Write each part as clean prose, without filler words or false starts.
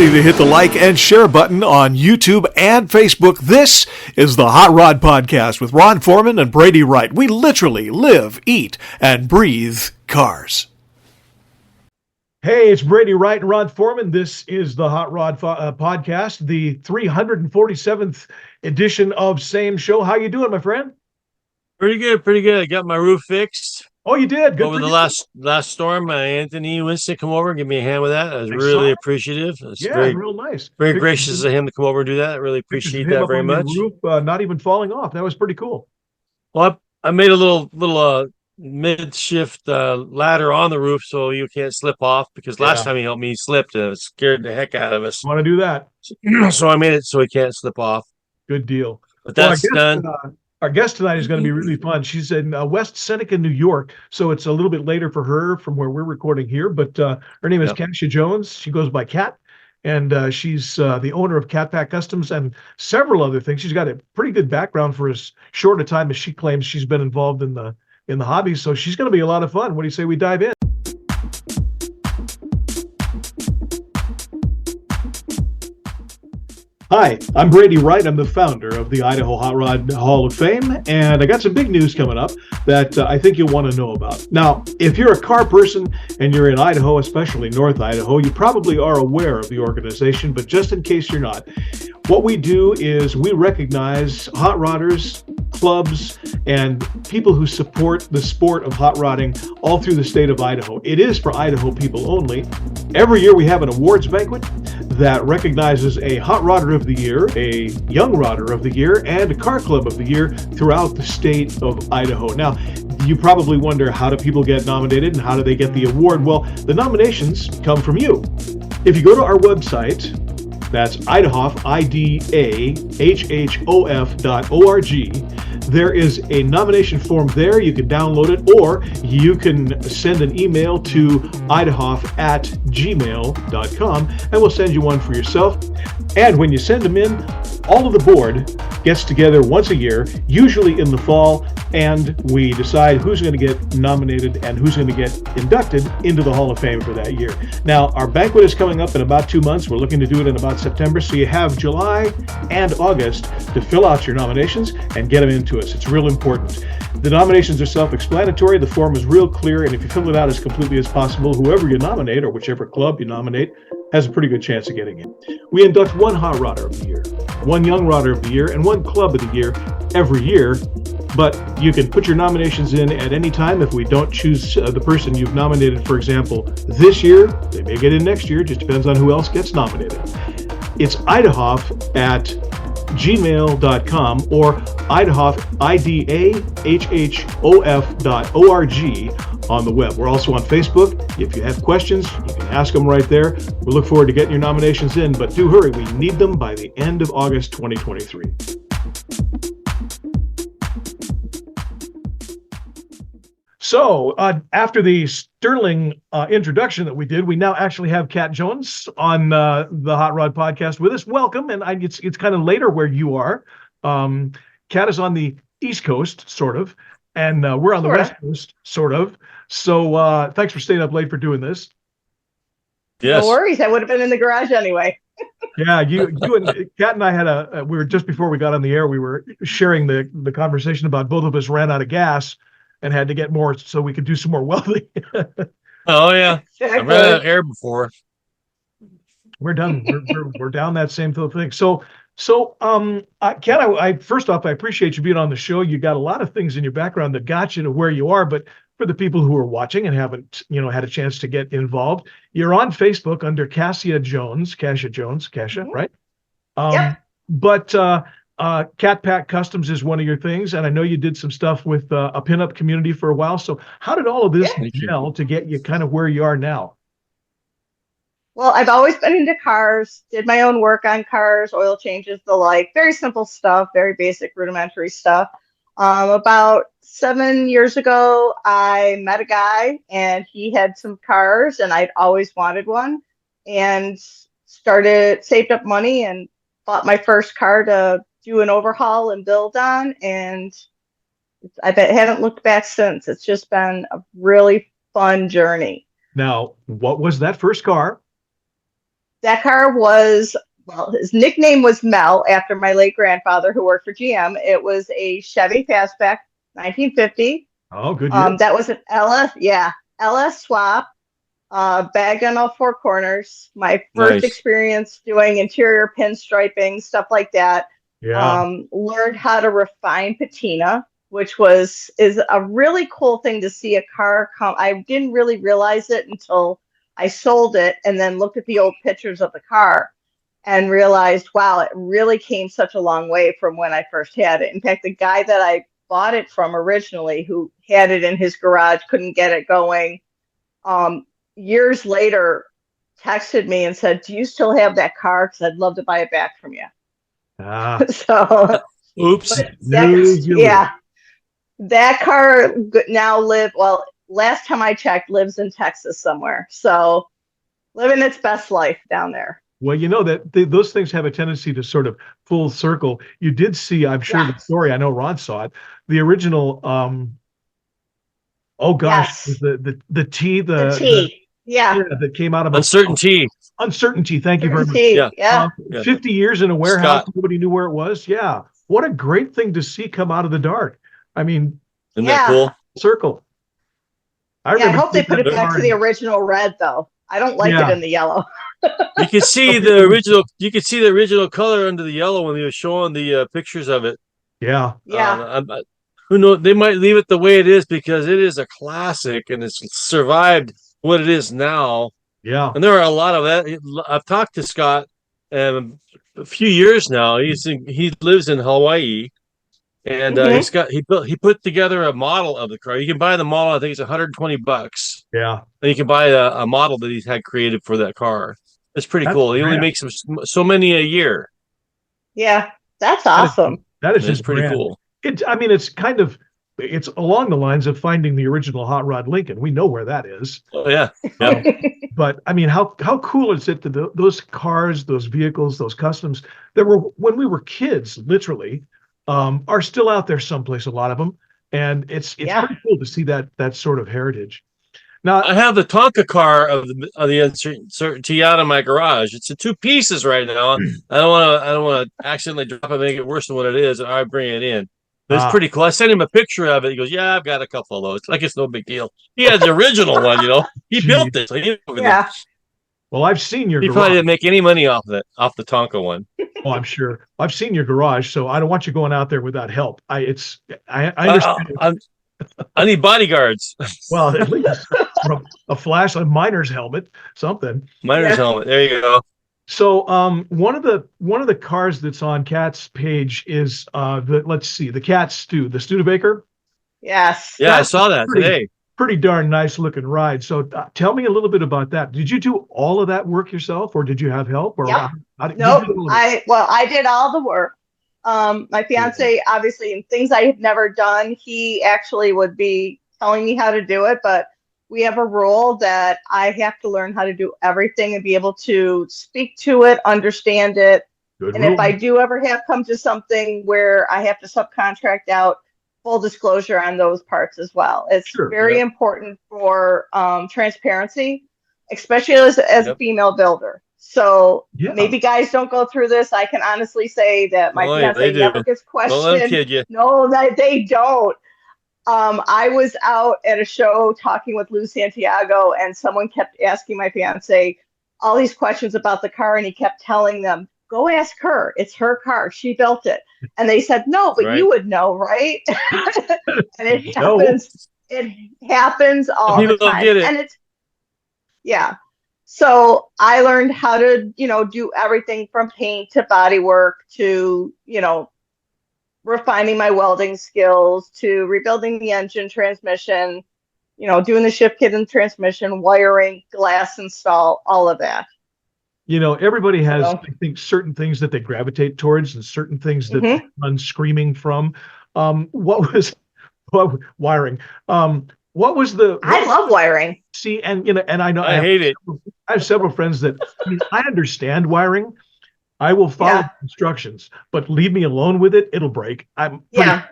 free to hit the like and share button on YouTube and Facebook. This is the Hot Rod Podcast with Ron Foreman and Brady Wright. We literally live, eat, and breathe cars. Hey, it's Brady Wright and Ron Foreman. This is the Hot Rod Podcast, the 347th edition of Same Show. How you doing, my friend? Pretty good, pretty good. I got my roof fixed. Oh, you did? Good over the last storm. Anthony Winston come over and give me a hand with that. I was really appreciative. It's real nice. Very gracious of him to come over and do that. I really appreciate that very much. Roof, not even falling off. That was pretty cool. Well, I made a little mid-shift ladder on the roof so you can't slip off, because last time he helped me, he slipped and it scared the heck out of us. Want to do that? So I made it so he can't slip off. Good deal. But that's done. Our guest tonight is going to be really fun. She's in West Seneca, New York, so it's a little bit later for her from where we're recording here. But her name is Kasia Jones. She goes by Kat, and she's the owner of Cat Pack Customs and several other things. She's got a pretty good background for as short a time as she claims she's been involved in the hobby. So she's going to be a lot of fun. What do you say we dive in? Hi, I'm Brady Wright. I'm the founder of the Idaho Hot Rod Hall of Fame, and I got some big news coming up that I think you'll want to know about. Now, if you're a car person and you're in Idaho, especially North Idaho, you probably are aware of the organization, but just in case you're not, what we do is we recognize hot rodders, clubs, and people who support the sport of hot rodding all through the state of Idaho. It is for Idaho people only. Every year we have an awards banquet that recognizes a hot rodder of the year, a young rodder of the year, and a car club of the year throughout the state of Idaho. Now, you probably wonder, how do people get nominated and how do they get the award? Well, the nominations come from you. If you go to our website, that's Idahof, IDAHHOF.org. There is a nomination form there. You can download it, or you can send an email to idahof@gmail.com, and we'll send you one for yourself. And when you send them in, all of the board gets together once a year, usually in the fall, and we decide who's going to get nominated and who's going to get inducted into the Hall of Fame for that year. Now, our banquet is coming up in about 2 months. We're looking to do it in about September, so you have July and August to fill out your nominations and get them into us. It's real important. The nominations are self-explanatory. The form is real clear, and if you fill it out as completely as possible, whoever you nominate or whichever club you nominate has a pretty good chance of getting in. We induct one hot rodder of the year, one young rodder of the year, and one club of the year every year. But you can put your nominations in at any time. If we don't choose the person you've nominated, for example, this year, they may get in next year. Just depends on who else gets nominated. It's idahof@gmail.com or idahof, IDAHHOF.org on the web. We're also on Facebook. If you have questions, you can ask them right there. We look forward to getting your nominations in, but do hurry. We need them by the end of August 2023. So after the sterling introduction that we did, we now actually have Kat Jones on the Hot Rod Podcast with us. Welcome. And it's kind of later where you are. Kat is on the East Coast, sort of, and we're on the West Coast, sort of. So thanks for staying up late for doing this. Yes. No worries. I would have been in the garage anyway. Yeah, you and Kat and I had we were just before we got on the air, we were sharing the conversation about both of us ran out of gas and had to get more so we could do some more welding. Oh yeah, I ran out of air before. We're done. We're down that same thing. So Kat, I first off, I appreciate you being on the show. You got a lot of things in your background that got you to where you are, but for the people who are watching and haven't, had a chance to get involved, you're on Facebook under Kasia Jones, Mm-hmm. right? Yep. But Cat Pack Customs is one of your things, and I know you did some stuff with a pinup community for a while. So how did all of this gel to get you kind of where you are now? Well, I've always been into cars, did my own work on cars, oil changes, the like, very simple stuff, very basic rudimentary stuff. About 7 years ago, I met a guy and he had some cars and I'd always wanted one, and saved up money and bought my first car to do an overhaul and build on. And I haven't looked back since. It's just been a really fun journey. Now, what was that first car? That car was, well, his nickname was Mel after my late grandfather who worked for GM. It was a Chevy Fastback 1950. Oh, good year. That was an LS swap, bagged on all four corners. My first Nice. experience doing interior pinstriping, stuff like that. Yeah. Learned how to refine patina, which is a really cool thing to see a car come. I didn't really realize it until I sold it and then looked at the old pictures of the car and realized, wow, it really came such a long way from when I first had it. In fact, the guy that I bought it from originally, who had it in his garage, couldn't get it going, years later texted me and said, do you still have that car? Because I'd love to buy it back from you. Ah, So, Oops. but news you yeah, that car now well, last time I checked, lives in Texas somewhere. So living its best life down there. well, you know that those things have a tendency to sort of full circle. You did see, I'm sure, the Yes. story. I know Ron saw it. The original. Oh gosh, Yes. the T, The T. Yeah. that came out of Uncertainty. uncertainty. Thank you very Certain much. T. Yeah. Yeah. 50 years in a warehouse, Scott. nobody knew where it was. Yeah, what a great thing to see come out of the dark. I mean, Isn't Yeah. that cool? circle. I Yeah, I remember hope they put it that back car to the original red, though. I don't like Yeah. it in the yellow. You can see the original. You can see the original color under the yellow when they were showing the pictures of it. Yeah, Yeah. Who knows? They might leave it the way it is because it is a classic and it's survived what it is now. yeah. And there are a lot of that. I've talked to Scott a few years now. He lives in Hawaii, and Mhm. he put together a model of the car. You can buy the model. I think it's $120, Yeah. and you can buy a model that he's had created for that car. It's pretty That's cool. He only grand. makes so many a year. Yeah. That's That is, awesome. that is It's just pretty grand. cool. I mean, it's along the lines of finding the original Hot Rod Lincoln. We know where that is. Oh yeah, yeah. But I mean, how cool is it that those cars, those vehicles, those customs that were when we were kids, literally, are still out there someplace. A lot of them, and it's Yeah. pretty cool to see that sort of heritage. Now, I have the Tonka car of the uncertainty out in my garage. It's in two pieces right now. I don't want to accidentally drop it and make it worse than what it is. I bring it in. But it's pretty cool. I sent him a picture of it. He goes, "Yeah, I've got a couple of those. Like it's no big deal." He has the original one, He built it. So Yeah. well, I've seen your he probably garage. didn't make any money off of it, off the Tonka one. Oh, I'm sure. I've seen your garage, so I don't want you going out there without help. I understand. I need bodyguards. Well, at least a flash, a miner's helmet, something. Miner's Yeah. helmet. There you go. So, one of the cars that's on Kat's page is the Cat Stew, the Studebaker. Yes. Yeah, I That's saw that today. Pretty darn nice looking ride. So, tell me a little bit about that. Did you do all of that work yourself, or did you have help? Or Yep. how did Nope. you do all of it? I did all the work. My fiance, obviously, in things I had never done, he actually would be telling me how to do it. But we have a rule that I have to learn how to do everything and be able to speak to it, understand it. Good And rule. if I do ever have come to something where I have to subcontract out, full disclosure on those parts as well. It's Sure, very yeah. important for transparency, especially as a Yep. female builder. So Yeah. maybe guys don't go through this. I can honestly say that my Oh, yeah, fiance they do. never gets Don't let them questioned. kid you. No, that they don't. I was out at a show talking with Lou Santiago, and someone kept asking my fiance all these questions about the car, and he kept telling them, "Go ask her. It's her car. She built it." And they said, "No, but Right. you would know, right?" And it No. happens. It happens all the People don't time, get it. and it's yeah. So I learned how to, do everything from paint to body work to, refining my welding skills to rebuilding the engine transmission, doing the shift kit and transmission, wiring, glass install, all of that. Everybody has, So, I think, certain things that they gravitate towards and certain things that they mhm. run screaming from. Wiring? What was I love wiring. see? And I know I hate it. I have several friends that I understand wiring. I will follow Yeah. instructions, but leave me alone with it. It'll break. I'm pretty, Yeah.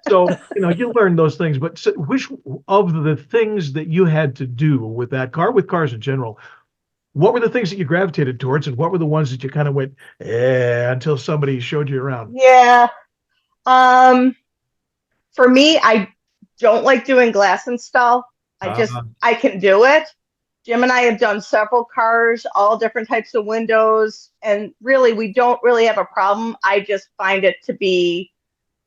so you learn those things. But which of the things that you had to do with that car, with cars in general, What were the things that you gravitated towards, and what were the ones that you kind of went, until somebody showed you around? Yeah. Um, for me, I don't like doing glass install. Uh, I can do it. Jim and I have done several cars, all different types of windows, and really, we don't really have a problem. I just find it to be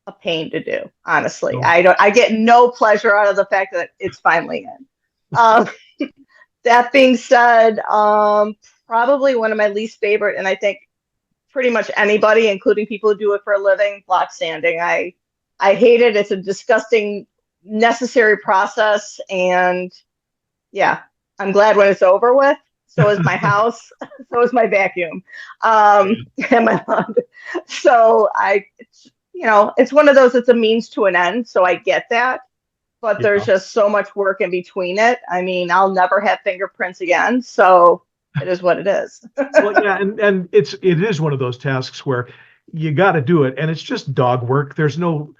a pain to do, honestly. no. I get no pleasure out of the fact that it's finally in. Um, that being said, probably one of my least favorite, and I think pretty much anybody, including people who do it for a living, block sanding. I hate it. It's a disgusting, necessary process, and yeah, I'm glad when it's over with. So is my house. So is my vacuum, and my lawn. So it's one of those. It's a means to an end. So I get that, but there's Yeah. just so much work in between it. I mean, I'll never have fingerprints again. So it is what it is. Well, yeah, and it is one of those tasks where you got to do it, and it's just dog work. There's no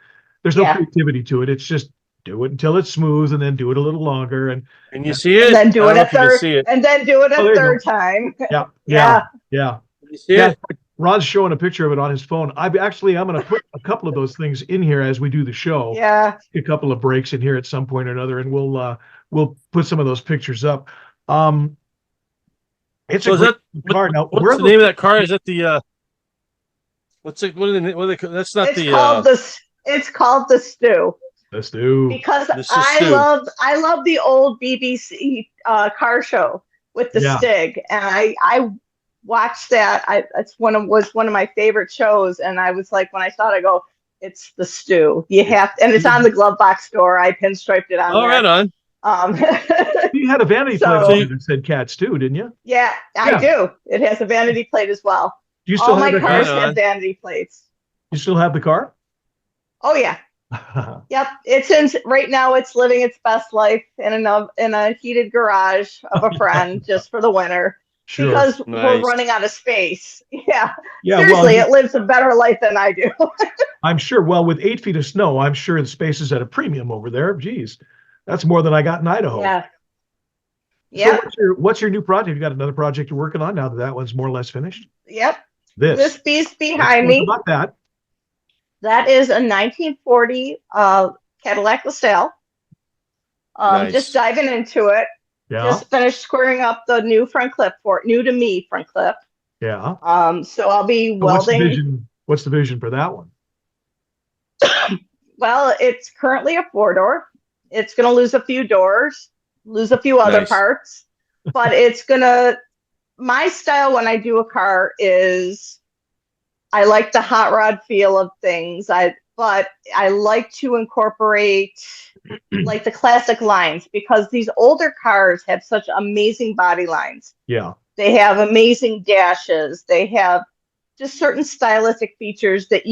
Yeah. creativity to it. It's just do it until it's smooth, and then do it a little longer. And Can you see it? And then do I it don't know a if you can third, see it. and then do it Oh, a there you third time. yeah, Yeah. yeah. Can you see Yeah, it? Ron's showing a picture of it on his phone. I'm going to put a couple of those things in here as we do the show. Yeah. A couple of breaks in here at some point or another, and we'll put some of those pictures up. Um, it's So a is great that car. Now, what's the name of that car? Is that the what's it? What are they? That's not It's the called it's called the stew, Let's do. because This is stew. I love the old BBC car show with the Yeah. Stig, and I watched that. Was one of my favorite shows, and I was like, when I saw it, I go, it's the stew. You have, and it's on the glove box door. I pinstriped it on Oh, there. right on. Um, You had a vanity So- plate on there that said Cats too, didn't you? yeah, I Yeah. do. It has a vanity plate as well. Do you All still my have the cars car? Right on. have vanity plates. You still have the car? Oh yeah. Yep, right now. It's living its best life in a heated garage of a friend just for the winter, Sure. because we're Nice. running out of space. Yeah, Yeah. seriously, Well, it lives a better life than I do. I'm sure. Well, with 8 feet of snow, I'm sure the space is at a premium over there. Geez, that's more than I got in Idaho. Yeah. So Yep. what's your new project? You got another project you're working on now that one's more or less finished? Yep. This. This beast Let's behind talk me, about that. that is a 1940 Cadillac LaSalle. Nice. Just diving into it. Yeah. Just finished squaring up the new front clip for it, new to me front clip. Yeah. So I'll be So what's the welding. vision? What's the vision for that one? Well, it's currently a 4-door. It's going to lose a few doors, lose a few other Nice. parts, but my style when I do a car is I like the hot rod feel of things. But I like to incorporate like the classic lines, because these older cars have such amazing body lines. Yeah. They have amazing dashes. They have just certain stylistic features that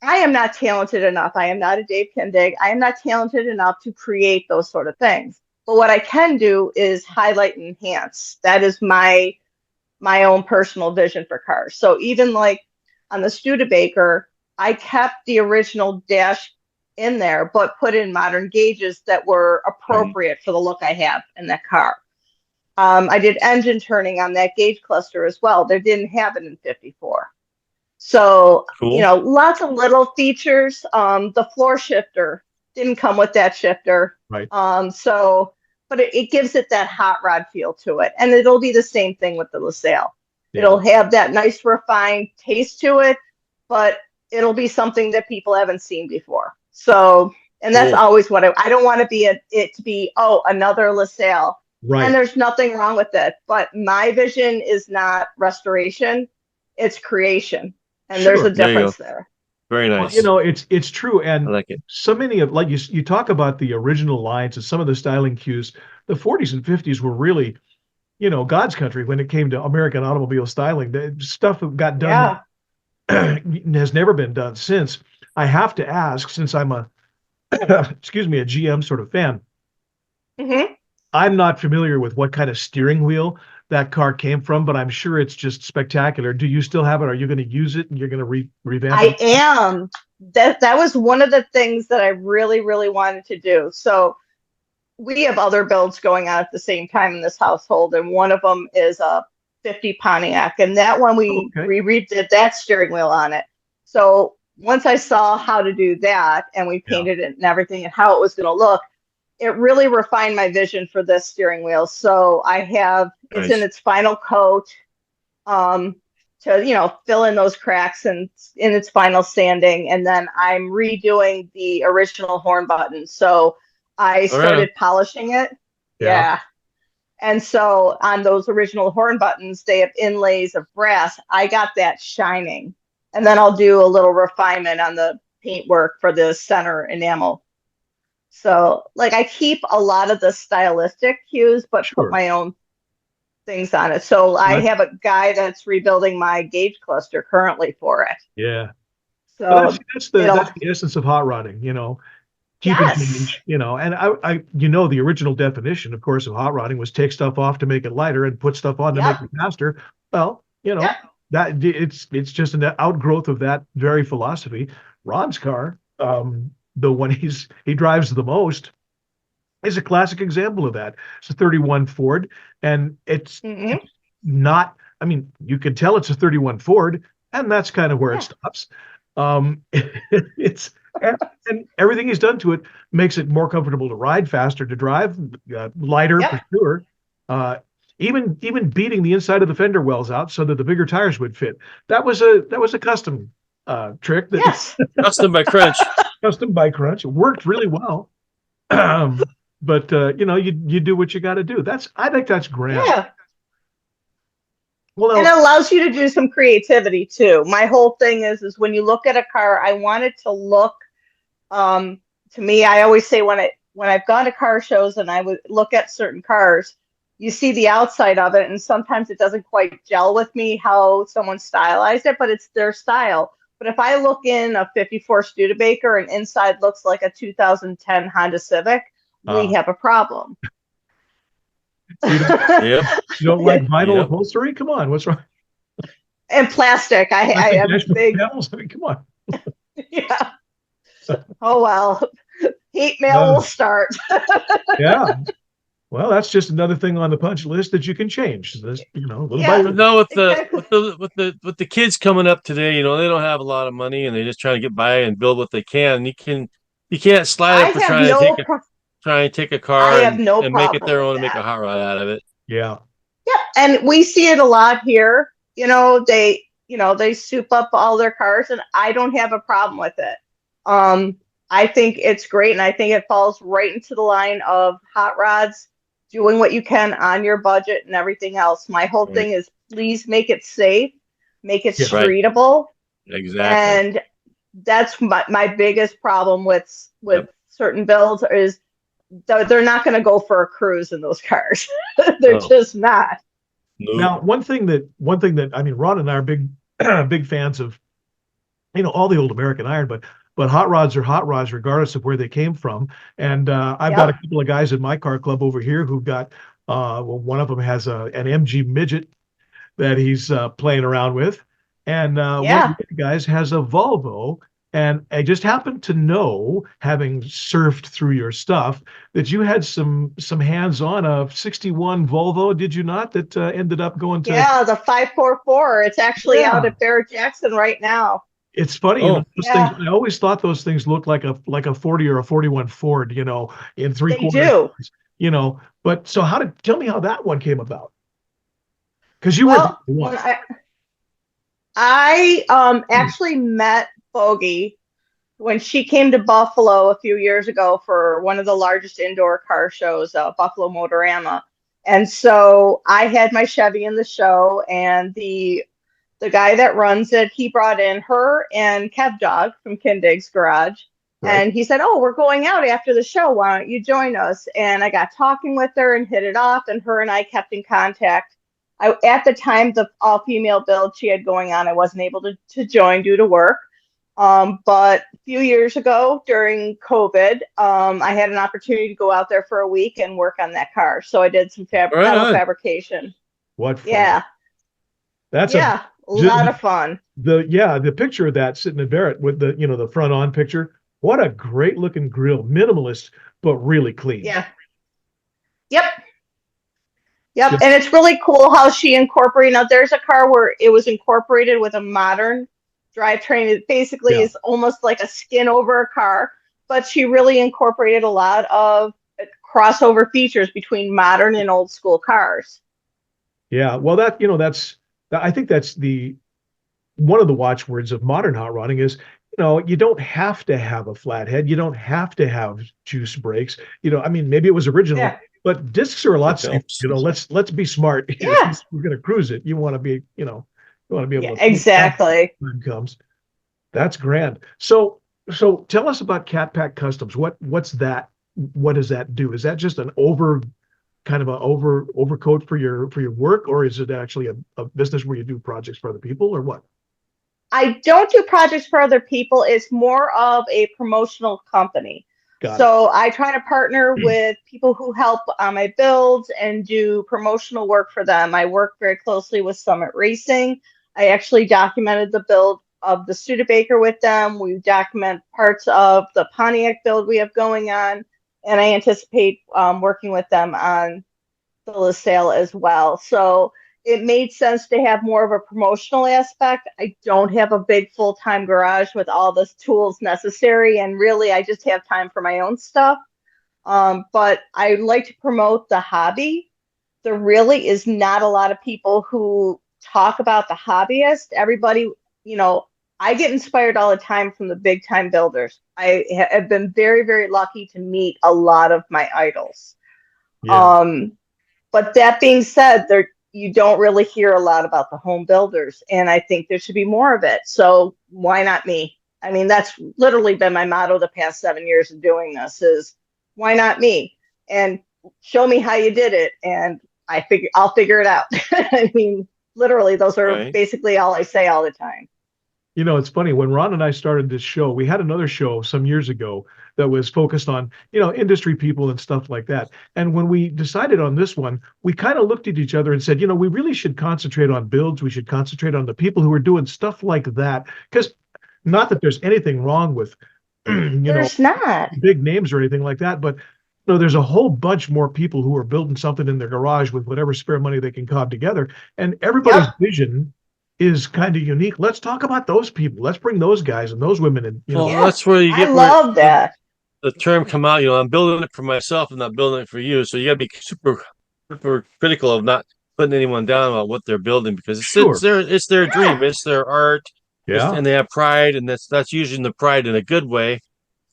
I am not talented enough. I am not a Dave Kindig. I am not talented enough to create those sort of things. But what I can do is highlight and enhance. That is my own personal vision for cars. So even like on the Studebaker, I kept the original dash in there, but put in modern gauges that were appropriate for the look I have in that car. I did engine turning on that gauge cluster as well. They didn't have it in 54. So, Cool. lots of little features. The floor shifter didn't come with that shifter. Right. But it gives it that hot rod feel to it. And it'll be the same thing with the LaSalle. Yeah. It'll have that nice refined taste to it, but it'll be something that people haven't seen before. So, and that's Cool. always what I don't want it to be, another LaSalle. Right. And there's nothing wrong with it. But my vision is not restoration, it's creation. And there's Sure. a There you difference there. Very Well, nice. it's true, I and like it. so many of, like you talk about the original lines and some of the styling cues. The 40s and 50s were really, God's country when it came to American automobile styling. The stuff that got done has never been done since. I have to ask, since I'm a excuse me, a GM sort of fan. Mm-hmm. I'm not familiar with what kind of steering wheel that car came from, but I'm sure it's just spectacular. Do you still have it? Are you going to use it and you're going to revamp I it? am. That was one of the things that I really, really wanted to do. So we have other builds going on at the same time in this household, and one of them is a 50 Pontiac, and that one we redid that steering wheel on it. So once I saw how to do that, and we painted it and everything, and how it was going to look, it really refined my vision for this steering wheel. So I have it's in its final coat, to fill in those cracks and in its final sanding, and then I'm redoing the original horn button. So I started polishing it. Yeah. And so on those original horn buttons, they have inlays of brass. I got that shining. And then I'll do a little refinement on the paintwork for the center enamel. So like I keep a lot of the stylistic cues, but put my own things on it. So I have a guy that's rebuilding my gauge cluster currently for it. Yeah. So that's the essence of hot rodding, keep it change, and I the original definition, of course, of hot rodding was take stuff off to make it lighter and put stuff on to make it faster. Well, that it's just an outgrowth of that very philosophy. Ron's car, the one he drives the most, is a classic example of that. It's a 31 Ford, and it's not, I mean, you can tell it's a 31 Ford, and that's kind of where it stops. It's and everything he's done to it makes it more comfortable to ride, faster to drive, lighter for sure. Even beating the inside of the fender wells out so that the bigger tires would fit. That was a custom trick. Custom by Crunch. Custom by Crunch. It worked really well. But you do what you got to do. I think that's grand. Yeah. Well, and it allows you to do some creativity too. My whole thing is when you look at a car, I want it to look. To me, I always say when I've gone to car shows and I would look at certain cars, you see the outside of it, and sometimes it doesn't quite gel with me how someone stylized it, but it's their style. But if I look in a 54 Studebaker and inside looks like a 2010 Honda Civic, we have a problem. You don't like vinyl upholstery? Come on, what's wrong? And plastic. I have big. Panels? I mean, come on. Yeah. Oh well, heat mail will start. Yeah. Well, that's just another thing on the punch list that you can change. This, little by little. No, with the kids coming up today, they don't have a lot of money and they're just trying to get by and build what they can. You can't slide it for trying to take a car and make it their own and make a hot rod out of it. Yeah. Yeah, and we see it a lot here. They soup up all their cars, and I don't have a problem with it. I think it's great, and I think it falls right into the line of hot rods, doing what you can on your budget and everything else. My whole thing is please make it safe, make it streetable. Exactly. And that's my biggest problem with certain builds is they're not going to go for a cruise in those cars. They're just not. No. Now, one thing that I mean, Ron and I are big fans of, all the old American iron, but hot rods are hot rods regardless of where they came from. And I've got a couple of guys in my car club over here who've got, one of them has an MG midget that he's playing around with, and one of the guys has a Volvo. And I just happened to know, having surfed through your stuff, that you had some hands on a 61 Volvo, did you not? That ended up going to the 544. It's actually out at Barrett Jackson right now. It's funny. Those things, I always thought those things looked like a 40 or a 41 Ford, in three-quarters. They do. But so tell me how that one came about? Because you were the one. I actually met Bogey when she came to Buffalo a few years ago for one of the largest indoor car shows, Buffalo Motorama. And so I had my Chevy in the show, and the guy that runs it, he brought in her and Kev Dog from Kindig's Garage. Right. And he said, we're going out after the show. Why don't you join us? And I got talking with her and hit it off, and her and I kept in contact. At the time, the all-female build she had going on, I wasn't able to join due to work. But a few years ago during COVID, I had an opportunity to go out there for a week and work on that car. So I did some metal fabrication. What fun. Yeah. That's a lot of fun. The picture of that sitting at Barrett with the front on picture. What a great looking grill. Minimalist, but really clean. Yeah. Yep. Yep. Just, And it's really cool how she incorporated. Now, there's a car where it was incorporated with a modern drivetrain. It basically yeah. is almost like a skin over a car, but she really incorporated a lot of crossover features between modern and old school cars. Yeah. Well, I think that's one of the watchwords of modern hot rodding is, you don't have to have a flathead. You don't have to have juice brakes. I mean, maybe it was original, Yeah. but discs are a lot It safer. helps. Let's be smart. Yeah. We're going to cruise it. You want to be, you want to be Yeah, able to slow down exactly. when time comes. That's grand. So tell us about Cat Pack Customs. What's that? What does that do? Is that just an kind of a overcoat for your work, or is it actually a business where you do projects for other people, or what? I don't do projects for other people. It's more of a promotional company. Got it. So I try to partner with people who help on my builds and do promotional work for them. I work very closely with Summit Racing. I actually documented the build of the Studebaker with them. We document parts of the Pontiac build we have going on, and I anticipate working with them on the LaSalle as well. So it made sense to have more of a promotional aspect. I don't have a big full-time garage with all the tools necessary, and really I just have time for my own stuff. But I like to promote the hobby. There really is not a lot of people who talk about the hobbyist. Everybody, I get inspired all the time from the big time builders. I have been very, very lucky to meet a lot of my idols. Yeah. But that being said, you don't really hear a lot about the home builders, and I think there should be more of it. So why not me? I mean, that's literally been my motto the past 7 years of doing this is why not me? And show me how you did it, and I'll figure it out. I mean, literally, those are Right. basically all I say all the time. It's funny, when Ron and I started this show, we had another show some years ago that was focused on, industry people and stuff like that. And when we decided on this one, we kind of looked at each other and said, we really should concentrate on builds. We should concentrate on the people who are doing stuff like that. Because not that there's anything wrong with, There's not. big names or anything like that, but there's a whole bunch more people who are building something in their garage with whatever spare money they can cob together. And everybody's Yep. vision is kind of unique. Let's talk about those people. Let's bring those guys and those women in, Well, Yeah. that's where you I get where love that. the term come out. I'm building it for myself. I'm not building it for you. So you got to be super, super critical of not putting anyone down about what they're building because Sure. it's their dream, Yeah. it's their art, Yeah. and they have pride, and that's using the pride in a good way,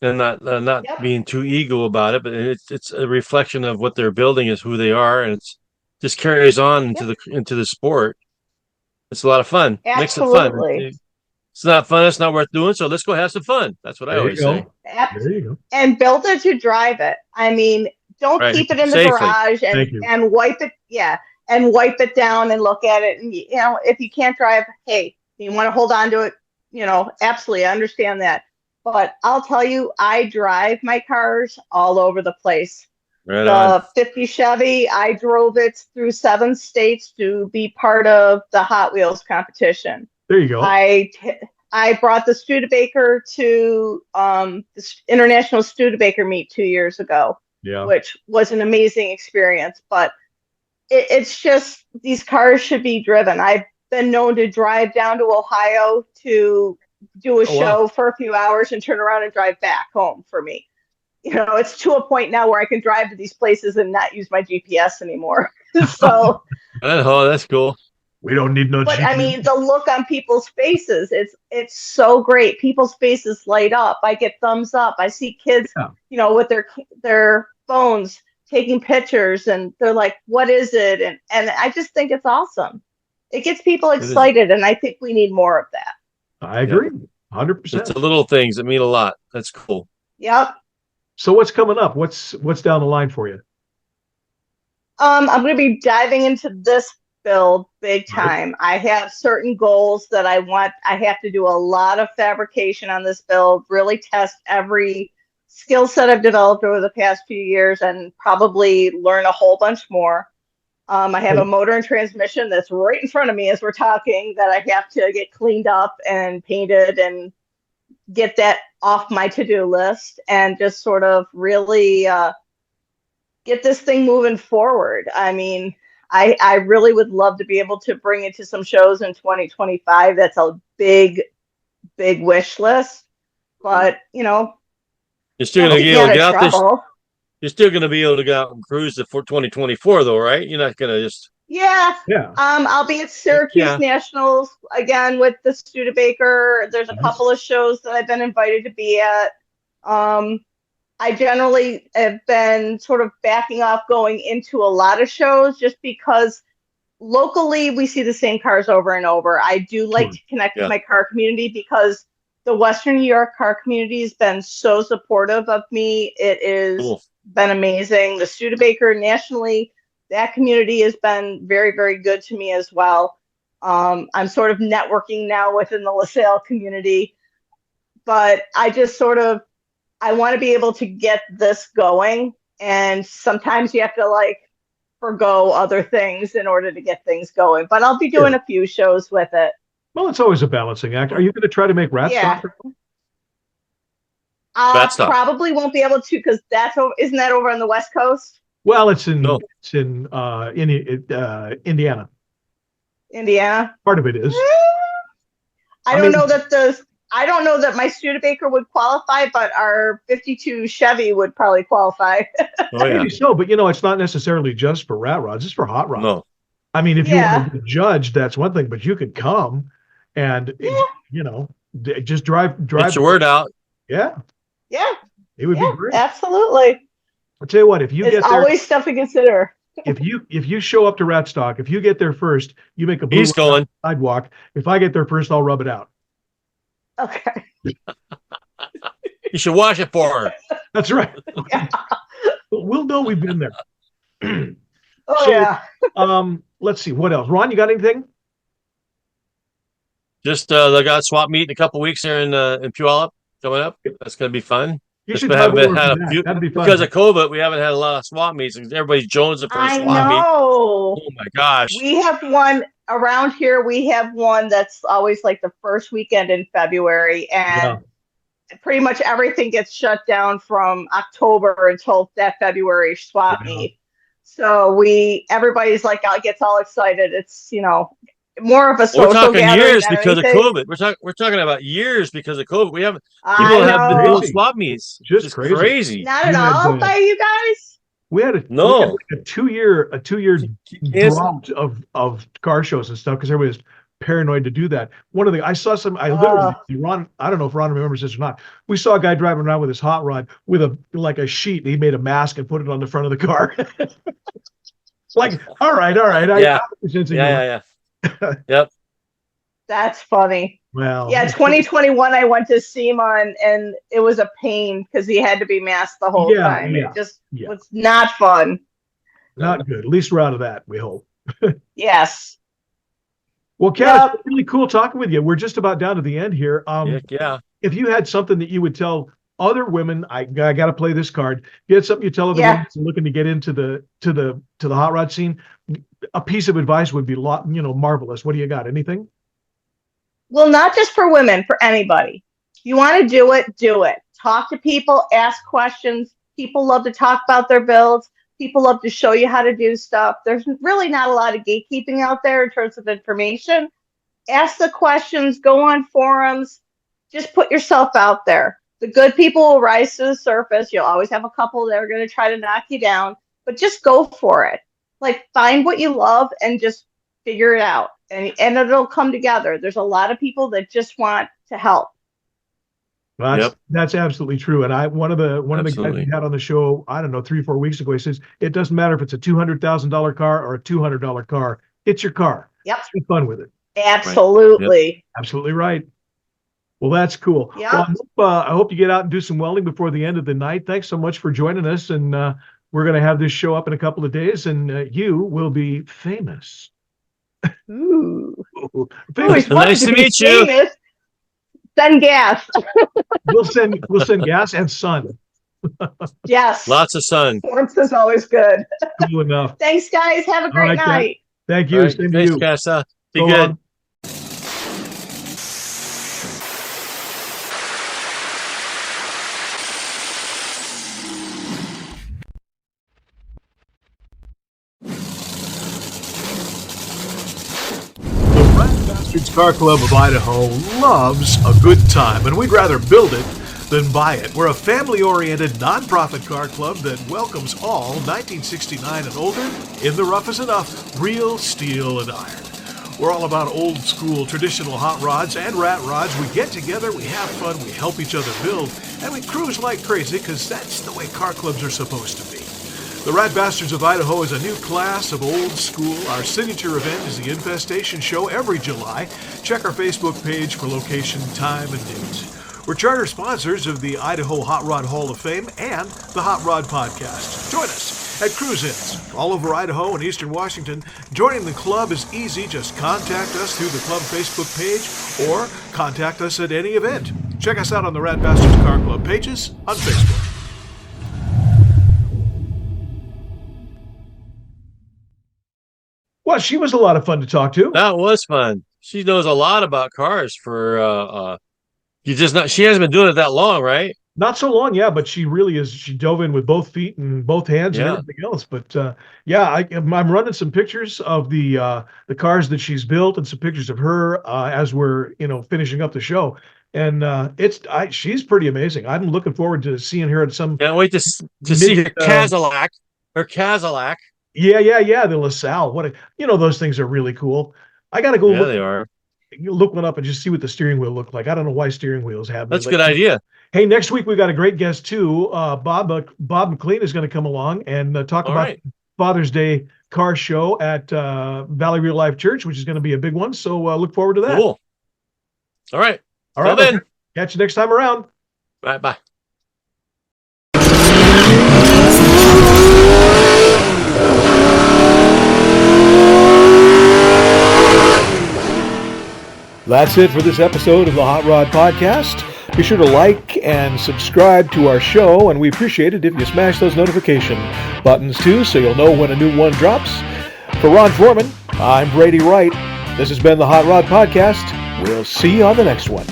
and not Yep. being too ego about it. But it's a reflection of what they're building is who they are, and it's just carries on Yep. into the sport. It's a lot of fun. Makes it fun. Absolutely. It's not fun. It's not worth doing. So let's go have some fun. That's what I There you always say. go. Ab- There you go. and build it to drive it. I mean, don't Right. keep it in the Safely. garage Thank you. and wipe it. Yeah, and wipe it down and look at it. And if you can't drive, hey, you want to hold on to it. Absolutely, I understand that. But I'll tell you, I drive my cars all over the place. Right on. The 50 Chevy, I drove it through 7 states to be part of the Hot Wheels competition. There you go. I brought the Studebaker to the International Studebaker meet 2 years ago, Yeah. which was an amazing experience. But it's just these cars should be driven. I've been known to drive down to Ohio to do a Oh, wow. show for a few hours and turn around and drive back home for me. It's to a point now where I can drive to these places and not use my GPS anymore. So, Oh, that's cool. We don't need no but GPS. I mean, the look on people's faces, it's so great. People's faces light up. I get thumbs up. I see kids, Yeah. with their phones taking pictures, and they're like, "What is it?" And I just think it's awesome. It gets people is. excited, and I think we need more of that. I agree. It's 100%. the little things that mean a lot. That's cool. Yep. So what's coming up? What's down the line for you? I'm going to be diving into this build big Right. time. I have certain goals that I want. I have to do a lot of fabrication on this build, really test every skill set I've developed over the past few years, and probably learn a whole bunch more. I have a motor and transmission that's right in front of me as we're talking that I have to get cleaned up and painted and get that off my to-do list, and just sort of really get this thing moving forward. I mean, I really would love to be able to bring it to some shows in 2025. That's a big, big wish list. But, You're still don't gonna get be me able out to of get out this. trouble. You're still gonna be able to go out and cruise for 2024, though, right? You're not gonna just. Yeah. Yeah. I'll be at Syracuse Yeah. Nationals again with the Studebaker. There's a Nice. couple of shows that I've been invited to be at. I generally have been sort of backing off going into a lot of shows just because locally we see the same cars over and over. I do like to connect with my car community because the Western New York car community has been so supportive of me. It is been amazing. The Studebaker nationally, that community has been very, very good to me as well. I'm sort of networking now within the LaSalle community, but I just sort of, I want to be able to get this going. And sometimes you have to like forgo other things in order to get things going. But I'll be doing a few shows with it. Well, it's always a balancing act. Are you going to try to make Rat Yeah. Stock? Probably won't be able to because isn't that over on the West Coast? Well, it's in No. Indiana. Indiana. Part of it is. I don't know that my Studebaker would qualify, but our 52 Chevy would probably qualify. Oh, yeah. Maybe so, but it's not necessarily just for rat rods. It's for hot rods. No. I mean, if you want to be judged, that's one thing, but you could come and just drive. Get your word out. Yeah. Yeah. It would be great. Absolutely. I'll tell you what, if you get there, always stuff to consider. if you show up to Rat Stock, if you get there first, you make a blue He's going. sidewalk. If I get there first, I'll rub it out. Okay. You should wash it for her. That's right. Yeah. We'll know we've been there. Oh, So, yeah. Let's see what else. Ron, you got anything? Just they got a swap meet in a couple weeks here in Puyallup coming up. That's going to be fun. You should That'd be fun. Because of COVID, we haven't had a lot of swap meets. Everybody's jonesing for a swap meet. I know. Oh my gosh! We have one around here. We have one that's always like the first weekend in February, and pretty much everything gets shut down from October until that February swap meet. So everybody's like gets all excited. It's more of a social gathering. We're talking years because of COVID. We're talking about years because of COVID. We haven't people have been doing swap meets. Just crazy. Not at all by you guys. We had a 2-year drought of car shows and stuff because everybody was paranoid to do that. One of the I literally Ron, I don't know if Ron remembers this or not. We saw a guy driving around with his hot rod with a sheet. And he made a mask and put it on the front of the car. Like, all right. Yeah. Yep. That's funny. Well, 2021 I went to SEMA and it was a pain because he had to be masked the whole time. It just was not fun. Not good. At least we're out of that, we hope. Yes. Well, Kat, it's really cool talking with you. We're just about down to the end here. If you had something that you would tell other women, I got to play this card. If you had something you tell other women looking to get into the hot rod scene, a piece of advice would be marvelous. What do you got? Anything? Well, not just for women, for anybody. You want to do it, do it. Talk to people, ask questions. People love to talk about their builds. People love to show you how to do stuff. There's really not a lot of gatekeeping out there in terms of information. Ask the questions, go on forums, just put yourself out there. The good people will rise to the surface. You'll always have a couple that are going to try to knock you down, but just go for it. Like, find what you love and just figure it out, and it'll come together. There's a lot of people that just want to help. Well, that's absolutely true. And one of the guys we had on the show, I don't know, 3 or 4 weeks ago, he says it doesn't matter if it's a $200,000 car or a $200 car. It's your car. Yep. Have fun with it. Absolutely. Right. Yep. Absolutely right. Well, that's cool. Yeah. Well, I hope you get out and do some welding before the end of the night. Thanks so much for joining us. And we're going to have this show up in a couple of days, and you will be famous. Ooh. Famous. Nice to meet you. Send gas. We'll send gas and sun. Yes. Lots of sun. Warmth is always good. Cool enough. Thanks, guys. Have a great night. Thank you. Same to you. Thanks, Casa. Be So good. long. Bastards Car Club of Idaho loves a good time, and we'd rather build it than buy it. We're a family-oriented, nonprofit car club that welcomes all 1969 and older, in the rough as enough, real steel and iron. We're all about old school, traditional hot rods and rat rods. We get together, we have fun, we help each other build, and we cruise like crazy because that's the way car clubs are supposed to be. The Rat Bastards of Idaho is a new class of old school. Our signature event is the Infestation Show every July. Check our Facebook page for location, time, and date. We're charter sponsors of the Idaho Hot Rod Hall of Fame and the Hot Rod Podcast. Join us at cruise-ins all over Idaho and eastern Washington. Joining the club is easy. Just contact us through the club Facebook page or contact us at any event. Check us out on the Rat Bastards Car Club pages on Facebook. Well, she was a lot of fun to talk to. That was fun. She knows a lot about cars for she hasn't been doing it that long, right? Not so long, yeah, but she really is. She dove in with both feet and both hands and everything else. But I'm running some pictures of the cars that she's built and some pictures of her as we're finishing up the show. And she's pretty amazing. I'm looking forward to seeing her at some. Can't wait to see her Cadillac. Her Cadillac. Yeah. The LaSalle. Those things are really cool. I gotta go. Yeah, they are. Look one up and just see what the steering wheel looked like. I don't know why steering wheels have. That's a good idea. Hey, next week we got a great guest too. Bob McLean is going to come along and talk about Father's Day car show at Valley Real Life Church, which is going to be a big one. So look forward to that. Cool. All right. Then. Catch you next time around. Bye. That's it for this episode of the Hot Rod Podcast. Be sure to like and subscribe to our show, and we appreciate it if you smash those notification buttons too, so you'll know when a new one drops. For Ron Foreman, I'm Brady Wright. This has been the Hot Rod Podcast. We'll see you on the next one.